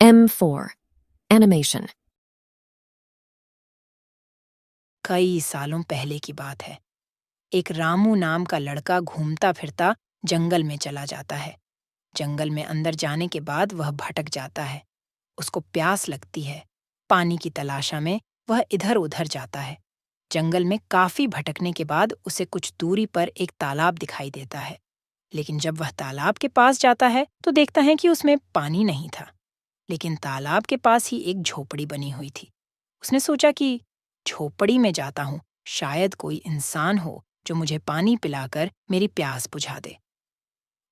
M4. Animation. कई सालों पहले की बात है। एक रामू नाम का लड़का घूमता फिरता जंगल में चला जाता है। जंगल में अंदर जाने के बाद वह भटक जाता है। उसको प्यास लगती है। पानी की तलाशा में वह इधर उधर जाता है। जंगल में काफी भटकने के बाद उसे कुछ दूरी पर एक तालाब दिखाई देता है। लेकिन जब वह तालाब के पास जाता है तो देखता है कि उसमें पानी नहीं था, लेकिन तालाब के पास ही एक झोपड़ी बनी हुई थी। उसने सोचा कि झोपड़ी में जाता हूँ, शायद कोई इंसान हो जो मुझे पानी पिलाकर मेरी प्यास बुझा दे।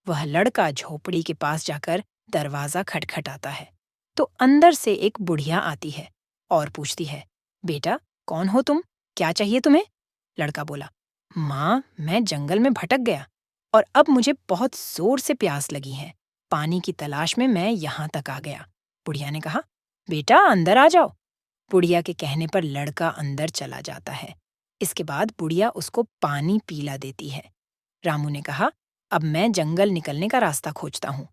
वह लड़का झोपड़ी के पास जाकर दरवाजा खटखटाता है तो अंदर से एक बुढ़िया आती है और पूछती है, बेटा कौन हो तुम, क्या चाहिए तुम्हें? लड़का बोला, माँ मैं जंगल में भटक गया और अब मुझे बहुत जोर से प्यास लगी है। पानी की तलाश में मैं यहाँ तक आ गया। बुढ़िया ने कहा, बेटा अंदर आ जाओ। बुढ़िया के कहने पर लड़का अंदर चला जाता है। इसके बाद बुढ़िया उसको पानी पीला देती है। रामू ने कहा, अब मैं जंगल निकलने का रास्ता खोजता हूँ।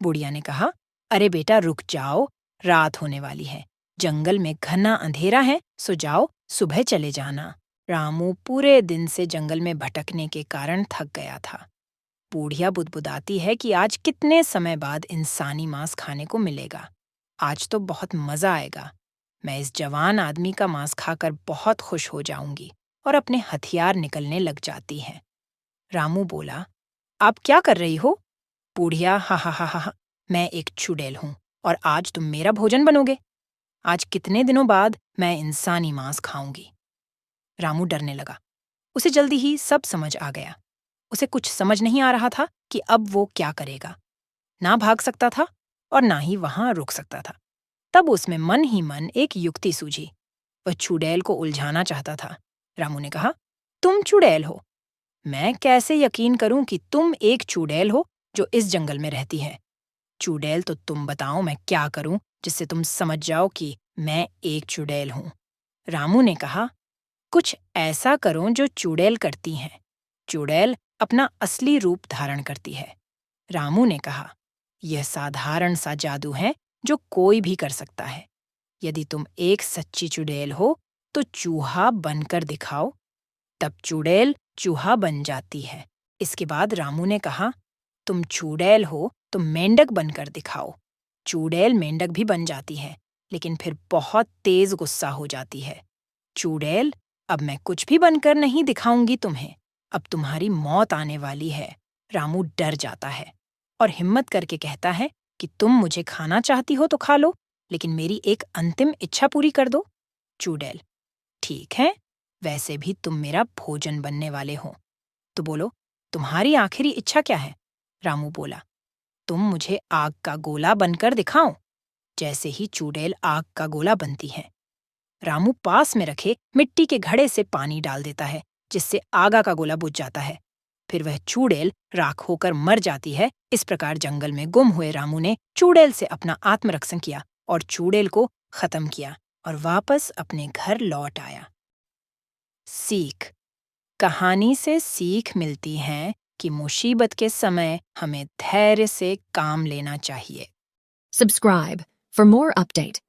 बुढ़िया ने कहा, अरे बेटा रुक जाओ, रात होने वाली है, जंगल में घना अंधेरा है, सो जाओ सुबह चले जाना। रामू पूरे दिन से जंगल में भटकने के कारण थक गया था। बूढ़िया बुदबुदाती है कि आज कितने समय बाद इंसानी मांस खाने को मिलेगा। आज तो बहुत मजा आएगा। मैं इस जवान आदमी का मांस खाकर बहुत खुश हो जाऊंगी। और अपने हथियार निकलने लग जाती है। रामू बोला, आप क्या कर रही हो? बूढ़िया हा हा हा हा, मैं एक चुड़ैल हूँ और आज तुम मेरा भोजन बनोगे। आज कितने दिनों बाद मैं इंसानी मांस खाऊंगी। रामू डरने लगा। उसे जल्दी ही सब समझ आ गया। उसे कुछ समझ नहीं आ रहा था कि अब वो क्या करेगा। ना भाग सकता था और ना ही वहां रुक सकता था। तब उसमें मन ही मन एक युक्ति सूझी। वह चुड़ैल को उलझाना चाहता था। रामू ने कहा, तुम चुड़ैल हो। मैं कैसे यकीन करूं कि तुम एक चुड़ैल हो जो इस जंगल में रहती है? चुड़ैल तो तुम बताओ मैं क्या करूं जिससे तुम समझ जाओ कि मैं एक चुड़ैल हूं। रामू ने कहा, कुछ ऐसा करो जो चुड़ैल करती हैं। चुड़ैल अपना असली रूप धारण करती है। रामू ने कहा, यह साधारण सा जादू है जो कोई भी कर सकता है। यदि तुम एक सच्ची चुड़ैल हो तो चूहा बनकर दिखाओ। तब चुड़ैल चूहा बन जाती है। इसके बाद रामू ने कहा, तुम चुड़ैल हो तो मेंढक बनकर दिखाओ। चुड़ैल मेंढक भी बन जाती है, लेकिन फिर बहुत तेज गुस्सा हो जाती है। चुड़ैल, अब मैं कुछ भी बनकर नहीं दिखाऊंगी तुम्हें। अब तुम्हारी मौत आने वाली है। रामू डर जाता है और हिम्मत करके कहता है कि तुम मुझे खाना चाहती हो तो खा लो, लेकिन मेरी एक अंतिम इच्छा पूरी कर दो। चुड़ैल, ठीक है, वैसे भी तुम मेरा भोजन बनने वाले हो, तो बोलो तुम्हारी आखिरी इच्छा क्या है? रामू बोला, तुम मुझे आग का गोला बनकर दिखाओ। जैसे ही चुड़ैल आग का गोला बनती है, रामू पास में रखे मिट्टी के घड़े से पानी डाल देता है, जिससे आग का गोला बुझ जाता है। फिर वह चुड़ैल राख होकर मर जाती है। इस प्रकार जंगल में गुम हुए रामू ने चुड़ैल से अपना आत्मरक्षण किया और चुड़ैल को खत्म किया और वापस अपने घर लौट आया। सीख, कहानी से सीख मिलती है कि मुसीबत के समय हमें धैर्य से काम लेना चाहिए। Subscribe for more update.